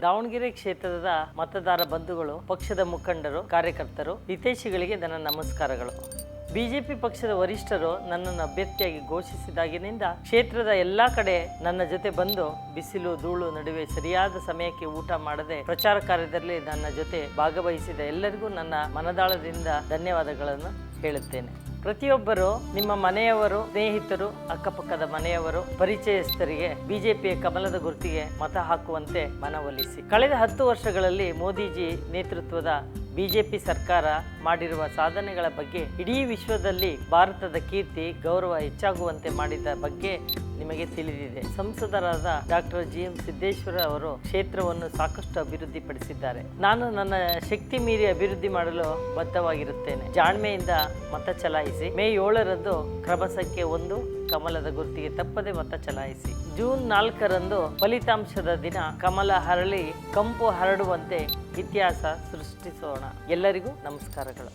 ದಾವಣಗೆರೆ ಕ್ಷೇತ್ರದ ಮತದಾರ ಬಂಧುಗಳು, ಪಕ್ಷದ ಮುಖಂಡರು, ಕಾರ್ಯಕರ್ತರು, ಹಿತೈಷಿಗಳಿಗೆ ನನ್ನ ನಮಸ್ಕಾರಗಳು. ಬಿಜೆಪಿ ಪಕ್ಷದ ವರಿಷ್ಠರು ನನ್ನನ್ನು ಅಭ್ಯರ್ಥಿಯಾಗಿ ಘೋಷಿಸಿದಾಗಿನಿಂದ ಕ್ಷೇತ್ರದ ಎಲ್ಲಾ ಕಡೆ ನನ್ನ ಜೊತೆ ಬಂದು ಬಿಸಿಲು ಧೂಳು ನಡುವೆ ಸರಿಯಾದ ಸಮಯಕ್ಕೆ ಊಟ ಮಾಡದೆ ಪ್ರಚಾರ ಕಾರ್ಯದಲ್ಲಿ ನನ್ನ ಜೊತೆ ಭಾಗವಹಿಸಿದ ಎಲ್ಲರಿಗೂ ನನ್ನ ಮನದಾಳದಿಂದ ಧನ್ಯವಾದಗಳನ್ನು ಹೇಳುತ್ತೇನೆ. ಪ್ರತಿಯೊಬ್ಬರು ನಿಮ್ಮ ಮನೆಯವರು, ಸ್ನೇಹಿತರು, ಅಕ್ಕಪಕ್ಕದ ಮನೆಯವರು, ಪರಿಚಯಸ್ಥರಿಗೆ ಬಿಜೆಪಿಯ ಕಮಲದ ಗುರುತಿಗೆ ಮತ ಹಾಕುವಂತೆ ಮನವೊಲಿಸಿ. ಕಳೆದ 10 ವರ್ಷಗಳಲ್ಲಿ ಮೋದಿಜಿ ನೇತೃತ್ವದ ಬಿಜೆಪಿ ಸರ್ಕಾರ ಮಾಡಿರುವ ಸಾಧನೆಗಳ ಬಗ್ಗೆ, ಇಡೀ ವಿಶ್ವದಲ್ಲಿ ಭಾರತದ ಕೀರ್ತಿ ಗೌರವ ಹೆಚ್ಚಾಗುವಂತೆ ಮಾಡಿದ ಬಗ್ಗೆ ನಿಮಗೆ ತಿಳಿದಿದೆ. ಸಂಸದರಾದ ಡಾಕ್ಟರ್ GM ಸಿದ್ದೇಶ್ವರ ಅವರು ಕ್ಷೇತ್ರವನ್ನು ಸಾಕಷ್ಟು ಅಭಿವೃದ್ಧಿಪಡಿಸಿದ್ದಾರೆ. ನಾನು ನನ್ನ ಶಕ್ತಿ ಮೀರಿ ಅಭಿವೃದ್ಧಿ ಮಾಡಲು ಬದ್ಧವಾಗಿರುತ್ತೇನೆ. ಜಾಣ್ಮೆಯಿಂದ ಮತ ಚಲಾಯಿಸಿ. ಮೇ 7ರಂದು ಕ್ರಮ ಸಂಖ್ಯೆ 1 ಕಮಲದ ಗುರುತಿಗೆ ತಪ್ಪದೆ ಮತ ಚಲಾಯಿಸಿ. ಜೂನ್ 4ರಂದು ಫಲಿತಾಂಶದ ದಿನ ಕಮಲ ಹರಳಿ ಕಂಪು ಹರಡುವಂತೆ ಇತಿಹಾಸ ಸೃಷ್ಟಿಸೋಣ. ಎಲ್ಲರಿಗೂ ನಮಸ್ಕಾರಗಳು.